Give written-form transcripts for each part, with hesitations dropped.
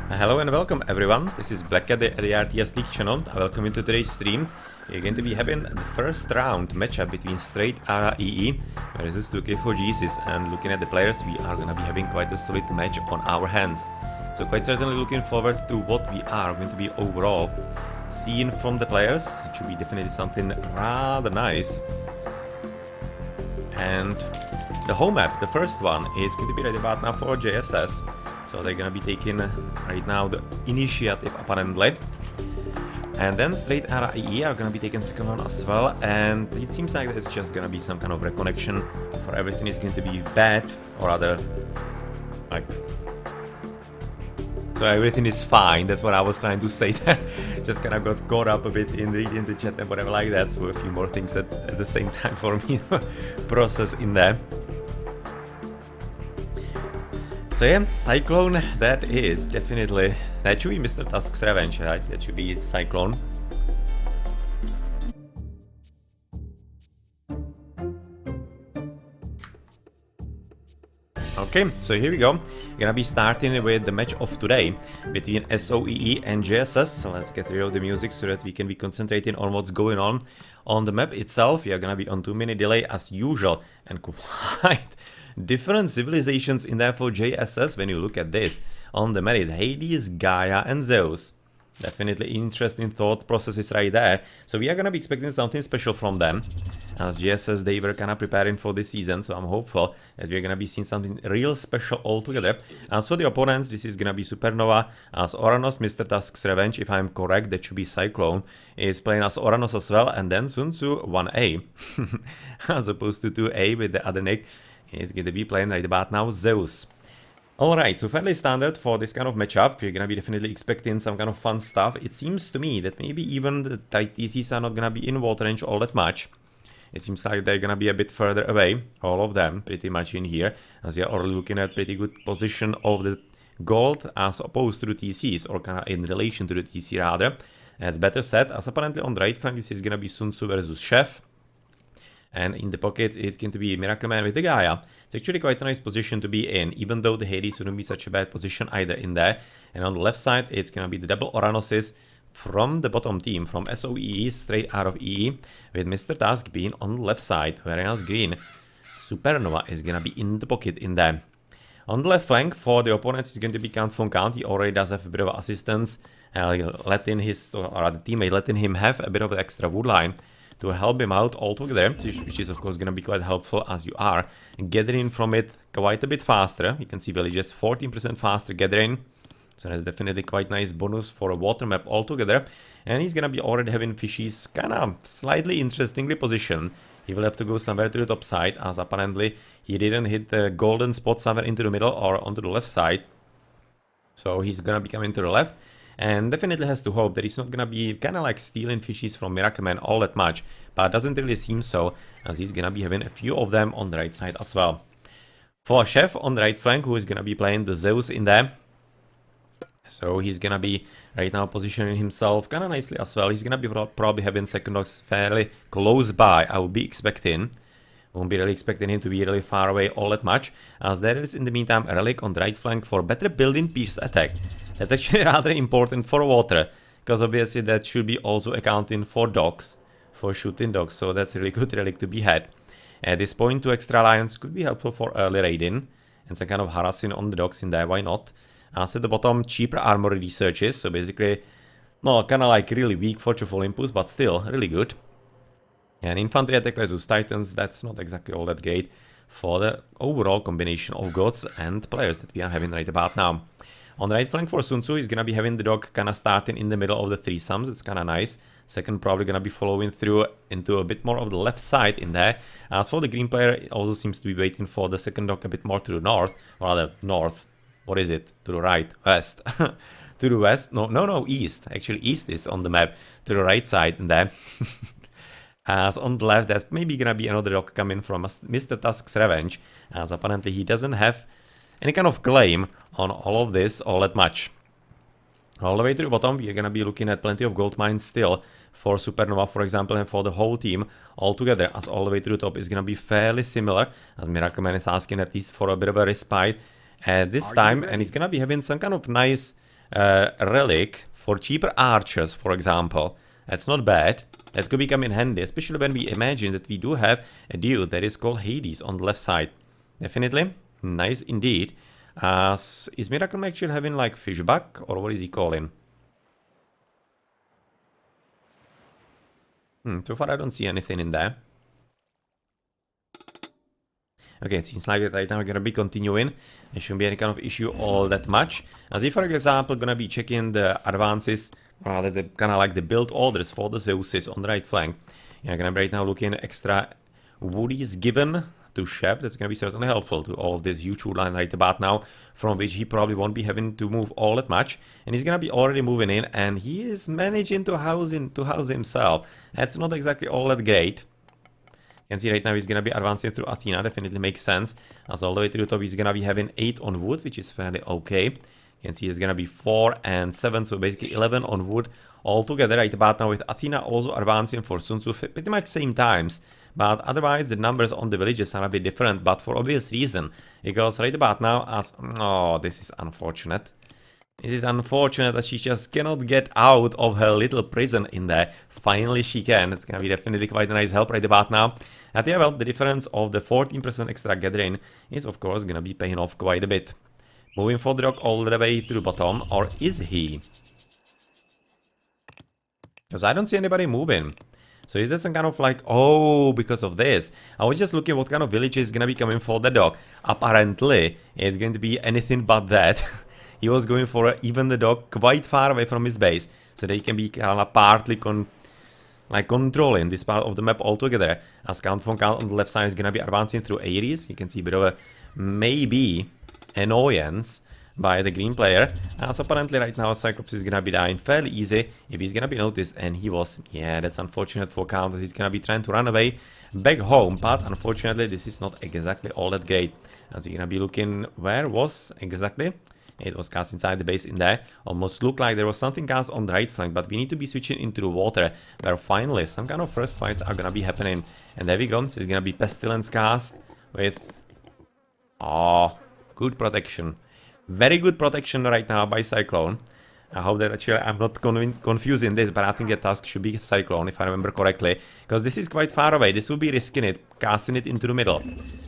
Hello and welcome everyone, this is Black at the RTS League channel. Welcome into today's stream. We're going to be having the first round matchup between Straight AoT versus 2K4Jesus, and looking at the players, we are going to be having quite a solid match on our hands. So quite certainly looking forward to what we are going to be overall seeing from the players. It should be definitely something rather nice. And the home map, the first one, is going to be right about now for JSS. So they're gonna be taking right now the initiative apparently. And then Straight AoT are gonna be taking second one as well. And it seems like it's just gonna be some kind of reconnection, for everything is going to be bad, or rather, like, so everything is fine. That's what I was trying to say there. Just kind of got caught up a bit in reading the chat and whatever like that. So a few more things at the same time for me to process in there. So yeah, Cyclone, that is definitely, that should be MrTusksRevenge, right? That should be Cyclone. Okay, so here we go. We're gonna be starting with the match of today between SOEE and JSS. So let's get rid of the music so that we can be concentrating on what's going on the map itself. We are gonna be on 2-minute delay as usual, and quite different civilizations in there for JSS when you look at this. On the merit, Hades, Gaia and Zeus. Definitely interesting thought processes right there. So we are gonna be expecting something special from them. As JSS, they were kinda preparing for this season, so I'm hopeful that we're gonna be seeing something real special altogether. As for the opponents, this is gonna be Supernova as Oranos, MrTusksRevenge, if I'm correct, that should be Cyclone, is playing as Oranos as well, and then SunTzu 1A, as opposed to 2A with the other nick. It's going to be playing right about now Zeus. Alright, so fairly standard for this kind of matchup. We're going to be definitely expecting some kind of fun stuff. It seems to me that maybe even the tight TCs are not going to be in water range all that much. It seems like they're going to be a bit further away, all of them, pretty much in here, as you're already looking at pretty good position of the gold as opposed to the TCs, or kind of in relation to the TC rather. That's better said, as apparently on the right flank this is going to be SunTzu versus Chef. And in the pocket, it's going to be MiracleMan with the Gaia. It's actually quite a nice position to be in, even though the Hades wouldn't be such a bad position either in there. And on the left side, it's going to be the double Oranoses from the bottom team, from SOEE, straight out of EE, with MrTusk being on the left side, whereas green, Supernova is going to be in the pocket in there. On the left flank, for the opponents, it's going to be Count von Count. He already does have a bit of assistance, letting his, or the teammate letting him have a bit of an extra wood line to help him out altogether, which is of course going to be quite helpful as you are gathering from it quite a bit faster. You can see villages 14% faster gathering, so that's definitely quite nice bonus for a water map altogether. And he's going to be already having fishies kind of slightly interestingly positioned. He will have to go somewhere to the top side, as apparently he didn't hit the golden spot somewhere into the middle or onto the left side. So he's going to be coming to the left. And definitely has to hope that he's not gonna be kind of like stealing fishies from MiracleMan all that much, but it doesn't really seem so, as he's gonna be having a few of them on the right side as well. For Chef on the right flank, who is gonna be playing the Zeus in there, so he's gonna be right now positioning himself kind of nicely as well. He's gonna be probably having second dogs fairly close by, I would be expecting. Won't be really expecting him to be really far away all that much, as there is in the meantime a relic on the right flank for better building pierce attack. That's actually rather important for water, because obviously that should be also accounting for dogs, for shooting dogs, so that's a really good relic to be had. At this point, 2 extra lions could be helpful for early raiding, and some kind of harassing on the dogs in there, why not? As at the bottom, cheaper armor researches, so basically, no, kind of like really weak for Truffle Impulse, but still really good. And infantry attack versus titans, that's not exactly all that great for the overall combination of gods and players that we are having right about now. On the right flank for SunTzu, he's gonna be having the dog kind of starting in the middle of the threesomes. It's kind of nice. Second probably gonna be following through into a bit more of the left side in there. As for the green player, it also seems to be waiting for the second dog a bit more to the north, or rather north. What is it? To the right, west. To the west? No, east. Actually, east is on the map. To the right side in there. As on the left, there's maybe gonna be another dog coming from MrTusksRevenge, as apparently he doesn't have any kind of claim on all of this all that much. All the way to the bottom, we're gonna be looking at plenty of gold mines still for Supernova, for example, and for the whole team altogether, as all the way to the top is gonna be fairly similar, as MiracleMan is asking at least for a bit of a respite at this time, and he's gonna be having some kind of nice relic for cheaper archers, for example. That's not bad. That could become in handy, especially when we imagine that we do have a dude that is called Hades on the left side. Definitely. Nice indeed. Is MiracleMan actually having like fishback, or what is he calling? So far I don't see anything in there. Okay, it seems like that right now we're gonna be continuing. There shouldn't be any kind of issue all that much. As if, for example, gonna be checking the advances, or rather the kind of like the build orders for the Zeuses on the right flank. Yeah, gonna be right now looking extra woodies given to Chef. That's gonna be certainly helpful to all of this huge wood line right about now, from which he probably won't be having to move all that much. And he's gonna be already moving in, and he is managing to house himself. That's not exactly all that great. You can see right now he's gonna be advancing through Athena, definitely makes sense. As all the way to the top he's gonna be having 8 on wood, which is fairly okay. You can see it's gonna be 4 and 7, so basically 11 on wood altogether right about now, with Athena also advancing for SunTzu pretty much same times. But otherwise the numbers on the villages are a bit different, but for obvious reason. Because right about now as... Oh, this is unfortunate. It is unfortunate that she just cannot get out of her little prison in there. Finally she can. It's gonna be definitely quite a nice help right about now. And yeah, well, the difference of the 14% extra gathering is of course gonna be paying off quite a bit. Moving for the rock all the way to the bottom, or is he? Because I don't see anybody moving. So is that some kind of like, oh, because of this? I was just looking what kind of village is gonna be coming for the dog. Apparently, it's going to be anything but that. He was going for even the dog quite far away from his base, so they can be kind of partly controlling this part of the map altogether. As Count von Count on the left side is gonna be advancing through Ares. You can see a bit of a maybe annoyance by the green player, as apparently right now Cyclops is gonna be dying fairly easy if he's gonna be noticed, and he was. Yeah, that's unfortunate for Count, that he's gonna be trying to run away back home, but unfortunately this is not exactly all that great. As you're gonna be looking, where was exactly? It was cast inside the base in there. Almost looked like there was something cast on the right flank, but we need to be switching into the water, where finally some kind of first fights are gonna be happening. And there we go, so it's gonna be Pestilence cast with... Oh, good protection. Very good protection right now by Cyclone. I hope that actually I'm not confusing this, but I think the task should be Cyclone, if I remember correctly. Because this is quite far away. This will be risking it, casting it into the middle.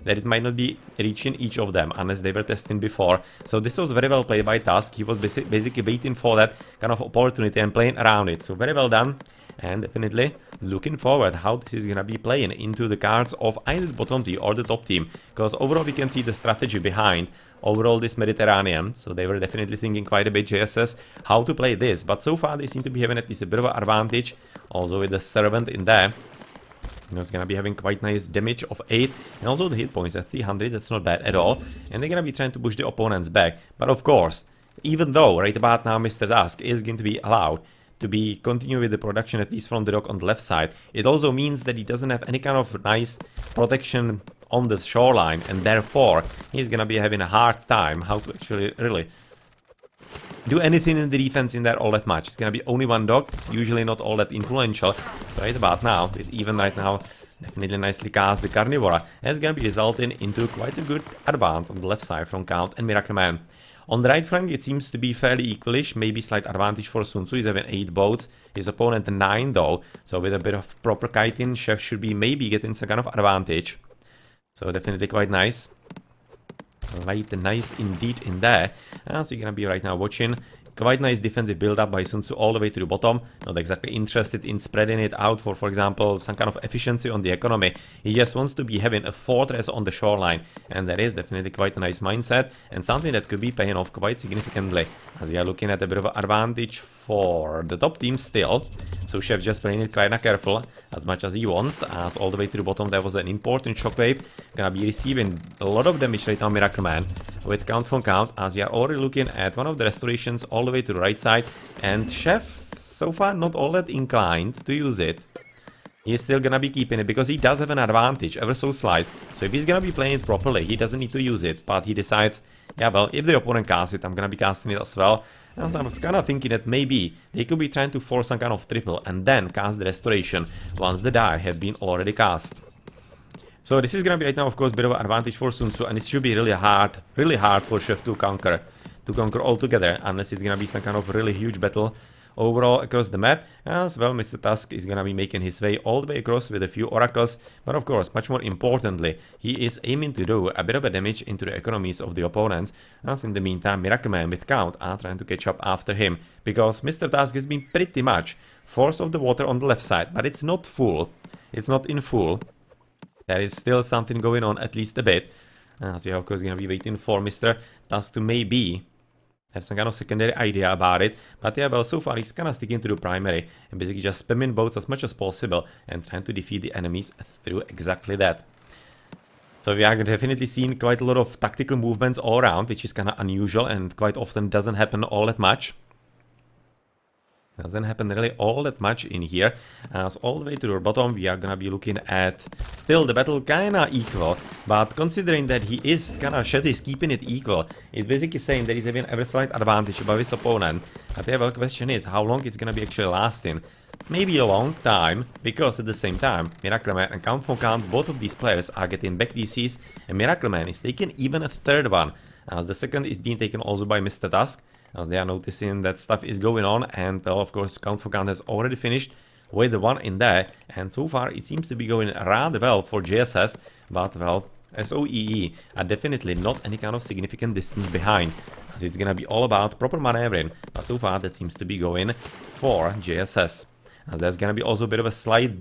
That it might not be reaching each of them, unless they were testing before. So this was very well played by Tusk. He was basically waiting for that kind of opportunity and playing around it. So very well done. And definitely looking forward how this is gonna be playing into the cards of either the bottom team or the top team. Because overall we can see the strategy behind overall this Mediterranean, so they were definitely thinking quite a bit, JSS, how to play this, but so far they seem to be having at least a bit of an advantage, also with the Servant in there. It's gonna be having quite nice damage of 8, and also the hit points at 300, that's not bad at all, and they're gonna be trying to push the opponents back. But of course, even though right about now Mr. Tusk is going to be allowed to be continue with the production, at least from the rock on the left side, it also means that he doesn't have any kind of nice protection on the shoreline, and therefore he's gonna be having a hard time how to actually really do anything in the defense in there all that much. It's gonna be only one dog, it's usually not all that influential. So right about now, it even right now definitely nicely cast the Carnivora, and it's gonna be resulting into quite a good advance on the left side from Count and MiracleMan. On the right flank it seems to be fairly equalish, maybe slight advantage for SunTzu. He's having 8 boats, his opponent 9 though, so with a bit of proper kiting, Chef should be maybe getting some kind of advantage. So definitely quite nice. Quite nice indeed in there. So you're gonna be right now watching. Quite nice defensive build-up by SunTzu all the way to the bottom. Not exactly interested in spreading it out for example, some kind of efficiency on the economy. He just wants to be having a fortress on the shoreline. And that is definitely quite a nice mindset. And something that could be paying off quite significantly. As we are looking at a bit of an advantage for the top team still. So Chef just playing it kinda careful, as much as he wants. As all the way to the bottom there was an important shockwave. Gonna be receiving a lot of damage right now, MiracleMan. With Count von Count, as we are already looking at one of the restorations all the way to the right side, and Chef so far not all that inclined to use it. He's still gonna be keeping it because he does have an advantage, ever so slight. So if he's gonna be playing it properly, he doesn't need to use it, but he decides, yeah, well, if the opponent casts it, I'm gonna be casting it as well. And so I was kinda thinking that maybe they could be trying to force some kind of triple and then cast the restoration once the die have been already cast. So this is gonna be right now, of course, a bit of an advantage for SunTzu, and it should be really hard for Chef to conquer altogether, unless it's gonna be some kind of really huge battle overall across the map. As well, Mr. Tusk is gonna be making his way all the way across with a few oracles, but of course, much more importantly, he is aiming to do a bit of a damage into the economies of the opponents, as in the meantime, MiracleMan with Count are trying to catch up after him, because Mr. Tusk has been pretty much force of the water on the left side, but it's not full. It's not in full. There is still something going on, at least a bit. So yeah, of course, gonna be waiting for Mr. Tusk to maybe have some kind of secondary idea about it. But yeah, well, so far he's kind of sticking to the primary and basically just spamming boats as much as possible and trying to defeat the enemies through exactly that. So we are definitely seeing quite a lot of tactical movements all around, which is kind of unusual and quite often doesn't happen all that much. Doesn't happen really all that much in here. As all the way to the bottom, we are gonna be looking at still the battle kinda equal, but considering that he is kinda Chef is keeping it equal, it's basically saying that he's having a slight advantage above his opponent. But the well, question is how long it's gonna be actually lasting. Maybe a long time, because at the same time, MiracleMan and Count for Count, both of these players are getting back DCs, and MiracleMan is taking even a third one, as the second is being taken also by Mr. Tusk. As they are noticing that stuff is going on, and well, of course, Count for Count has already finished with the one in there, and so far it seems to be going rather well for JSS, but well, SOEE are definitely not any kind of significant distance behind, as it's gonna be all about proper maneuvering, but so far that seems to be going for JSS, as there's gonna be also a bit of a slight,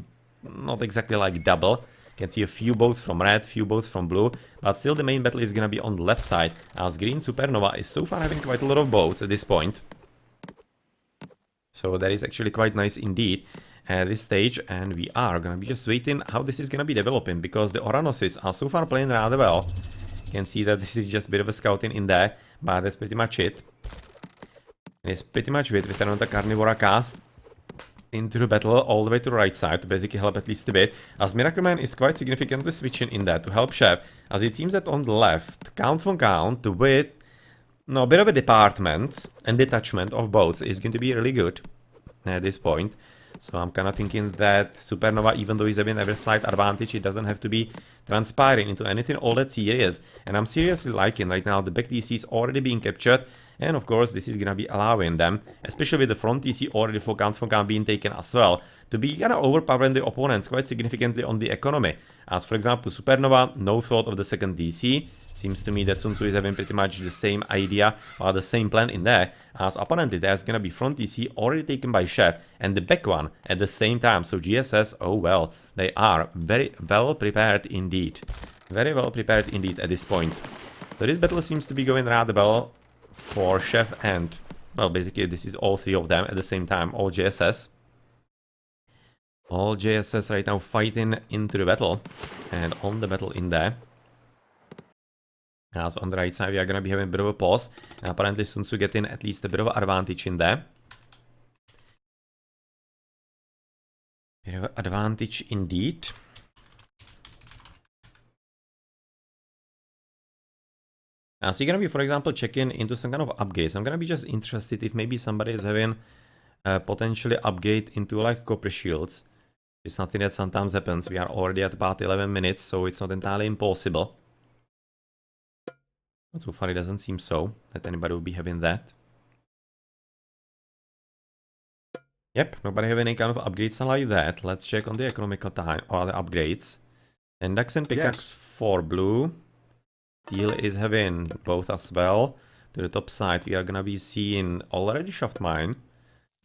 not exactly like double. Can see a few boats from red, few boats from blue, but still the main battle is gonna be on the left side, as green Supernova is so far having quite a lot of boats at this point. So that is actually quite nice indeed at this stage, and we are gonna be just waiting how this is gonna be developing, because the Oranoses are so far playing rather well. You can see that this is just a bit of a scouting in there, but that's pretty much it. And it's pretty much it with another Carnivora cast into the battle all the way to the right side to basically help at least a bit, as MiracleMan is quite significantly switching in there to help Chef, as it seems that on the left, Count for Count with a bit of a department and detachment of boats is going to be really good at this point. So I'm kind of thinking that Supernova, even though he's having a slight advantage, it doesn't have to be transpiring into anything all that serious. And I'm seriously liking right now the back DCs already being captured. And of course, this is going to be allowing them, especially with the front DC already for Count being taken as well, to be kind of overpowering the opponents quite significantly on the economy. As for example, Supernova, no thought of the second DC. Seems to me that SunTzu is having pretty much the same idea or the same plan in there, as apparently there's going to be front DC already taken by Chef and the back one at the same time. So GSS, oh well, they are very well prepared indeed. Very well prepared indeed at this point. So this battle seems to be going rather well for Chef and, well, basically this is all three of them at the same time, all JSS. All JSS right now fighting into the battle and on the battle in there. So on the right side we are gonna be having a bit of a pause, and apparently SunTzu getting at least a bit of an advantage in there. Bit of an advantage indeed. So you're gonna be, for example, checking into some kind of upgrades. I'm gonna be just interested if maybe somebody is having potentially upgrade into like copper shields. It's something that sometimes happens. We are already at about 11 minutes, so it's not entirely impossible. But so far it doesn't seem so that anybody will be having that. Yep, nobody having any kind of upgrades like that. Let's check on the economical time or the upgrades. Index and pickaxe for blue. Steel is having both as well. To the top side we are gonna be seeing already shaft mine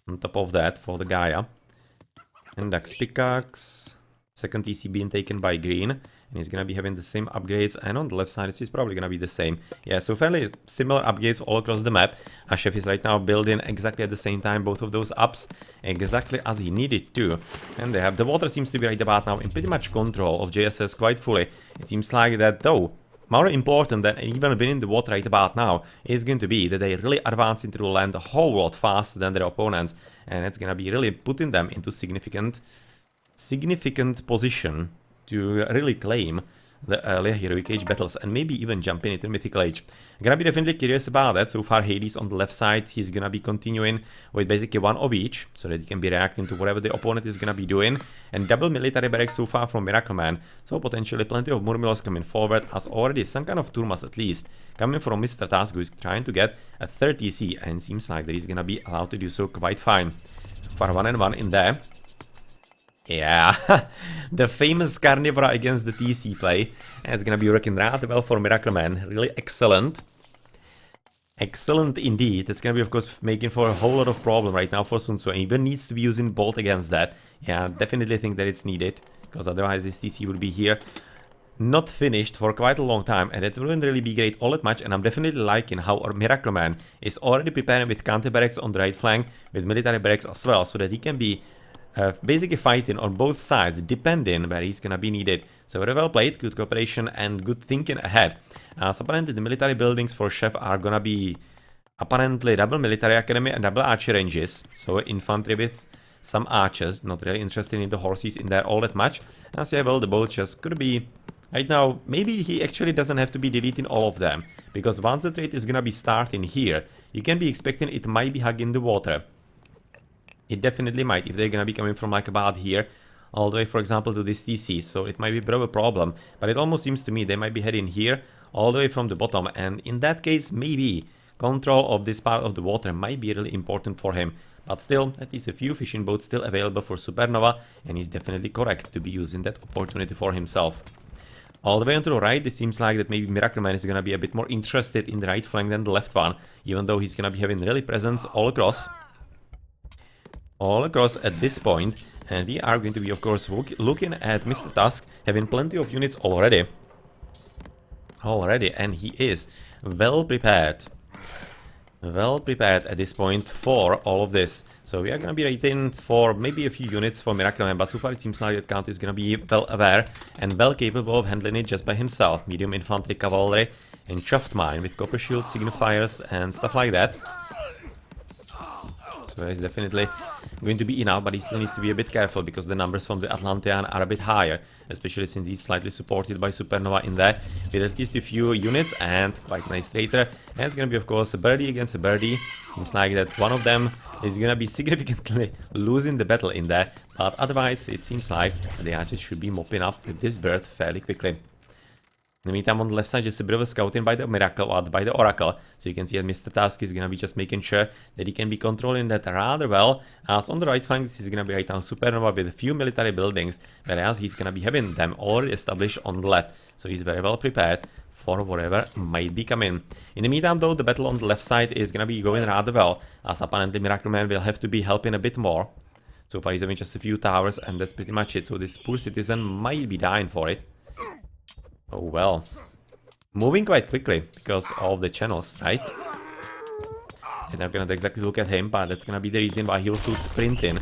on top of that for the Gaia. Index pickaxe. Second TC being taken by green, and he's gonna be having the same upgrades, and on the left side this is probably gonna be the same. Yeah, so fairly similar upgrades all across the map. Chef is right now building exactly at the same time both of those ups, exactly as he needed to. And they have the water seems to be right about now in pretty much control of JSS quite fully. It seems like that though, more important than even being in the water right about now is going to be that they really advance into the land a whole lot faster than their opponents, and it's gonna be really putting them into significant position to really claim the earlier Heroic Age battles and maybe even jump into Mythical Age. I'm gonna be definitely curious about that. So far Hades on the left side, he's gonna be continuing with basically one of each, so that he can be reacting to whatever the opponent is gonna be doing. And double military barracks so far from MiracleMan, so potentially plenty of Murmilos coming forward, as already some kind of Turmas at least coming from Mr. Tusk, who is trying to get a 30C, and seems like that he's gonna be allowed to do so quite fine. So far 1 and 1 in there. Yeah, the famous Carnivora against the TC play. And it's gonna be working rather well for MiracleMan. Really excellent. Excellent indeed. It's gonna be, of course, making for a whole lot of problem right now for SunTzu. And even needs to be using Bolt against that. Yeah, definitely think that it's needed. Because otherwise this TC would be here not finished for quite a long time. And it wouldn't really be great all that much. And I'm definitely liking how our MiracleMan is already preparing with counter barracks on the right flank. With military barracks as well. So that he can be basically fighting on both sides, depending where he's gonna be needed. So very well played, good cooperation and good thinking ahead. So apparently the military buildings for Chef are gonna be apparently double military academy and double archer ranges. So infantry with some archers, not really interested in the horses in there all that much. As yeah, well, the boats just could be right now. Maybe he actually doesn't have to be deleting all of them, because once the trade is gonna be starting here, you can be expecting it might be hugging the water. It definitely might, if they're gonna be coming from like about here, all the way, for example, to this TC. So it might be a bit of a problem, but it almost seems to me they might be heading here, all the way from the bottom. And in that case, maybe control of this part of the water might be really important for him. But still, at least a few fishing boats still available for Supernova, and he's definitely correct to be using that opportunity for himself. All the way onto the right, it seems like that maybe MiracleMan is gonna be a bit more interested in the right flank than the left one, even though he's gonna be having really presence all across at this point. And we are going to be, of course, looking at Mr. Tusk having plenty of units already, and he is well prepared at this point for all of this. So we are gonna be waiting for maybe a few units for MiracleMan, but so far it seems like that Count is gonna be well aware and well capable of handling it just by himself. Medium infantry, cavalry, and chuffed mine with copper shield, signifiers, and stuff like that. So it's definitely going to be enough, but he still needs to be a bit careful because the numbers from the Atlantean are a bit higher, especially since he's slightly supported by Supernova in there, with at least a few units and quite nice traitor. And it's gonna be, of course, a birdie against a birdie. Seems like that one of them is gonna be significantly losing the battle in there, but otherwise it seems like the archers should be mopping up with this bird fairly quickly. In the meantime, on the left side, just a bit of a scouting by the by the Oracle. So you can see that Mr. Tusk is gonna be just making sure that he can be controlling that rather well. As on the right flank, he's gonna be right now Supernova with a few military buildings, whereas he's gonna be having them already established on the left. So he's very well prepared for whatever might be coming. In the meantime, though, the battle on the left side is gonna be going rather well, as apparently MiracleMan will have to be helping a bit more. So far, he's having just a few towers, and that's pretty much it. So this poor citizen might be dying for it. Oh well, moving quite quickly because of the channels, right? And I'm gonna exactly look at him, but that's gonna be the reason why he also sprinting.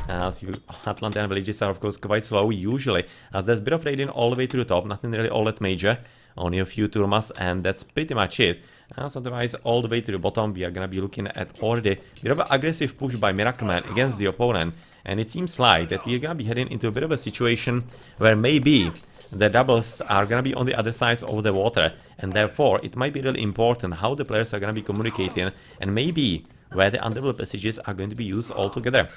As Atlantean villages are, of course, quite slow usually, as there's a bit of raiding all the way to the top, nothing really all that major, only a few turmas, and that's pretty much it. As otherwise, all the way to the bottom, we are gonna be looking at already a bit of an aggressive push by MiracleMan against the opponent. And it seems like that we're gonna be heading into a bit of a situation where maybe the doubles are gonna be on the other sides of the water, and therefore it might be really important how the players are gonna be communicating, and maybe where the undeveloped passages are going to be used all together.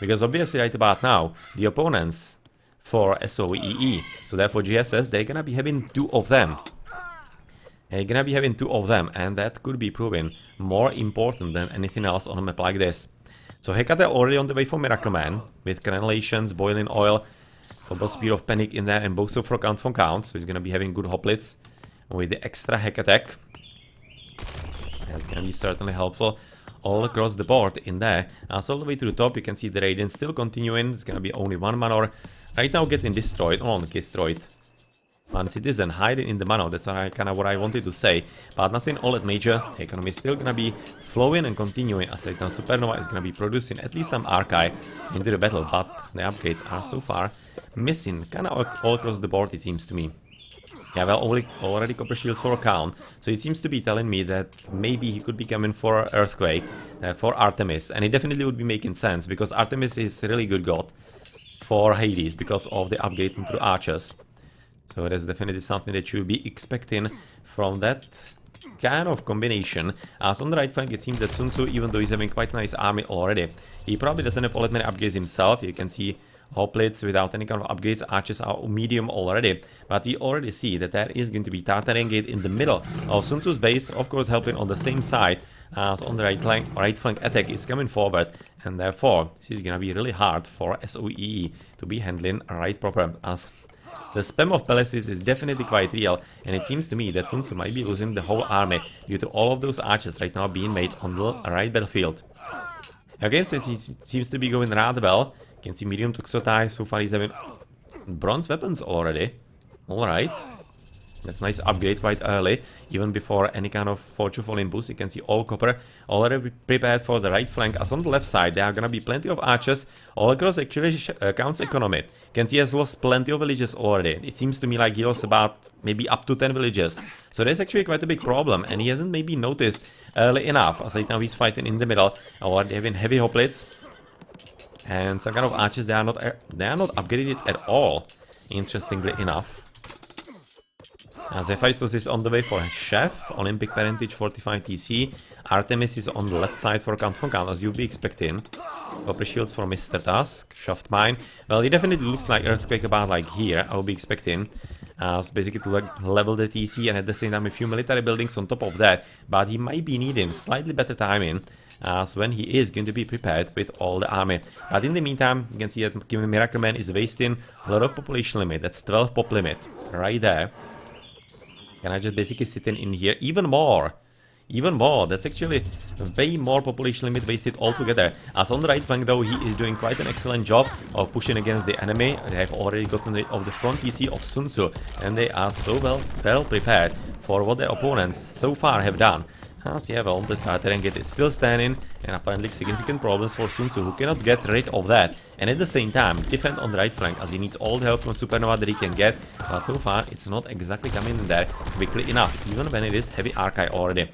Because obviously right about now, the opponents for SOEE, so therefore JSS, they're gonna be having two of them. And that could be proven more important than anything else on a map like this. So Hecate already on the way for MiracleMan, with crenellations, boiling oil, for both Spear of Panic in there, and both for Count von Count, so he's gonna be having good hoplits with the extra Heck attack. That's gonna be certainly helpful all across the board in there. So all the way to the top, you can see the Radiant still continuing. It's gonna be only one manor right now getting destroyed, destroyed. One citizen hiding in the manor, that's kind of what I wanted to say, but nothing all that major. The economy is still gonna be flowing and continuing, as right now Supernova is gonna be producing at least some archive into the battle, but the upgrades are so far missing, kind of all across the board, it seems to me. Yeah, well, already copper shields for a count, so it seems to be telling me that maybe he could be coming for Earthquake, for Artemis, and it definitely would be making sense, because Artemis is a really good god for Hades, because of the upgrade into archers. So that's definitely something that you'll be expecting from that kind of combination. As on the right flank, it seems that SunTzu, even though he's having quite a nice army already, he probably doesn't have all that many upgrades himself. You can see hoplites without any kind of upgrades. Archers are medium already, but we already see that there is going to be Tartarian Gate in the middle of SunTzu's base, of course helping on the same side as on the right flank attack is coming forward, and therefore this is gonna be really hard for SOEE to be handling right proper, as the spam of palaces is definitely quite real, and it seems to me that SunTzu might be losing the whole army due to all of those archers right now being made on the right battlefield. Okay, so it seems to be going rather well. You can see medium Toxotai, so far he's having bronze weapons already. Alright. That's a nice upgrade quite early, even before any kind of fortune falling boost. You can see all copper already prepared for the right flank. As on the left side, there are gonna be plenty of archers all across actually Count's economy. You can see he has lost plenty of villages already. It seems to me like he lost about maybe up to 10 villages. So that's actually quite a big problem, and he hasn't maybe noticed early enough, as right now he's fighting in the middle, already having heavy hoplites. And some kind of archers, they are not upgraded at all, interestingly enough. As Hephaestus is on the way for Chef, Olympic Parentage 45 TC, Artemis is on the left side for Count von Count, as you'd be expecting. Copper shields for Mr. Tusk, Shaft Mine. Well, it definitely looks like Earthquake about like here, I would be expecting. As basically to like level the TC and at the same time a few military buildings on top of that. But he might be needing slightly better timing, as when he is going to be prepared with all the army. But in the meantime, you can see that MiracleMan is wasting a lot of population limit. That's 12 pop limit, right there. Can I just basically sit in here? Even more. Even more. That's actually way more population limit wasted altogether. As on the right flank though, he is doing quite an excellent job of pushing against the enemy. They have already gotten rid of the front TC of SunTzu, and they are so well prepared for what their opponents so far have done. As yeah, well, the Tartarian Gate is still standing, and apparently significant problems for SunTzu, who cannot get rid of that. And at the same time, defend on the right flank, as he needs all the help from Supernova that he can get. But so far, it's not exactly coming in there quickly enough, even when it is heavy archive already.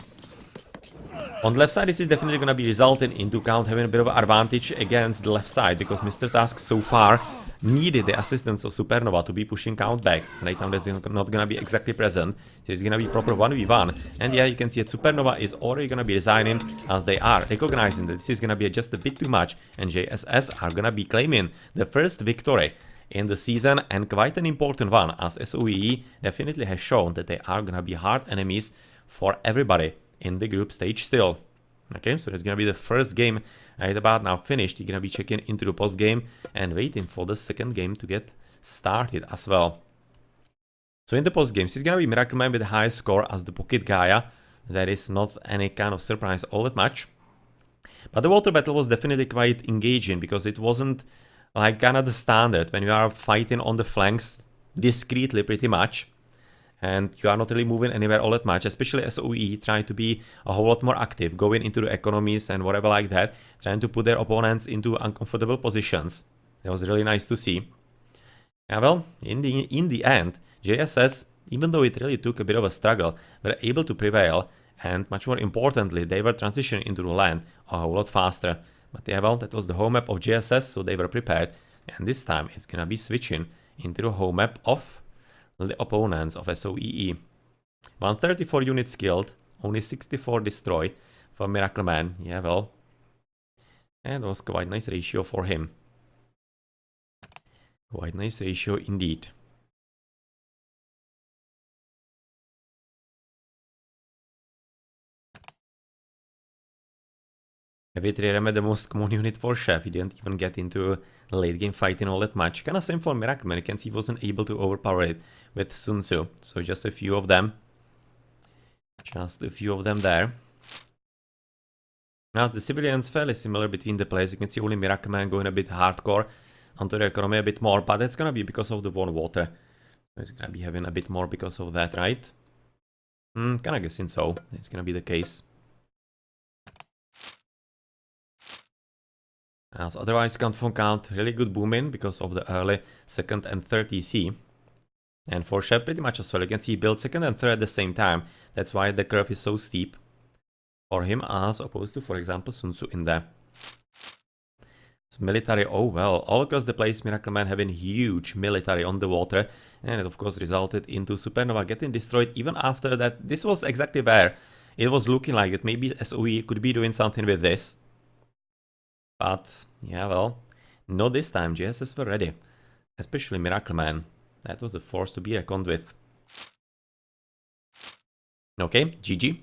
On the left side, this is definitely going to be resulting into Count having a bit of an advantage against the left side, because Mr. Tusk so far needed the assistance of Supernova to be pushing Count back. Right now that's not gonna be exactly present, so it's gonna be proper 1v1. And yeah, you can see that Supernova is already gonna be resigning, as they are recognizing that this is gonna be just a bit too much, and JSS are gonna be claiming the first victory in the season, and quite an important one, as SOEE definitely has shown that they are gonna be hard enemies for everybody in the group stage still. Okay, so that's gonna be the first game right about now finished. You're gonna be checking into the post game and waiting for the second game to get started as well. So in the post games, it's gonna be MiracleMan with the highest score as the Pocket Gaia. That is not any kind of surprise all that much. But the water battle was definitely quite engaging, because it wasn't like kind of the standard when you are fighting on the flanks discreetly pretty much. And you are not really moving anywhere all that much, especially SOE trying to be a whole lot more active, going into the economies and whatever like that, trying to put their opponents into uncomfortable positions. That was really nice to see. Yeah, well, in the end, JSS, even though it really took a bit of a struggle, were able to prevail, and much more importantly, they were transitioning into the land a whole lot faster. But yeah, well, that was the home map of JSS, so they were prepared, and this time it's gonna be switching into the home map of the opponents of SOEE. 134 units killed, only 64 destroyed for MiracleMan. Yeah, well, and that was quite a nice ratio for him. Quite nice ratio indeed. Heavy Trireme, the most common unit for Chef. He didn't even get into late game fighting all that much. Kinda same for MiracleMan. You can see he wasn't able to overpower it with SunTzu. So just a few of them. Just a few of them there. Now the civilians fairly similar between the players. You can see only MiracleMan going a bit hardcore onto the economy a bit more, but that's gonna be because of the warm water. It's gonna be having a bit more because of that, right? Kinda guessing so. It's gonna be the case. As otherwise, Count von Count, really good booming because of the early second and third TC. And for Chef pretty much as well. You can see he built second and third at the same time. That's why the curve is so steep for him, as opposed to, for example, SunTzu in there. Military, oh well, all across the place MiracleMan having huge military on the water, and it of course resulted into Supernova getting destroyed even after that. This was exactly where it was looking like that maybe SOE could be doing something with this. But yeah, well, not this time. JSS were ready, especially MiracleMan. That was a force to be reckoned with. Okay, GG.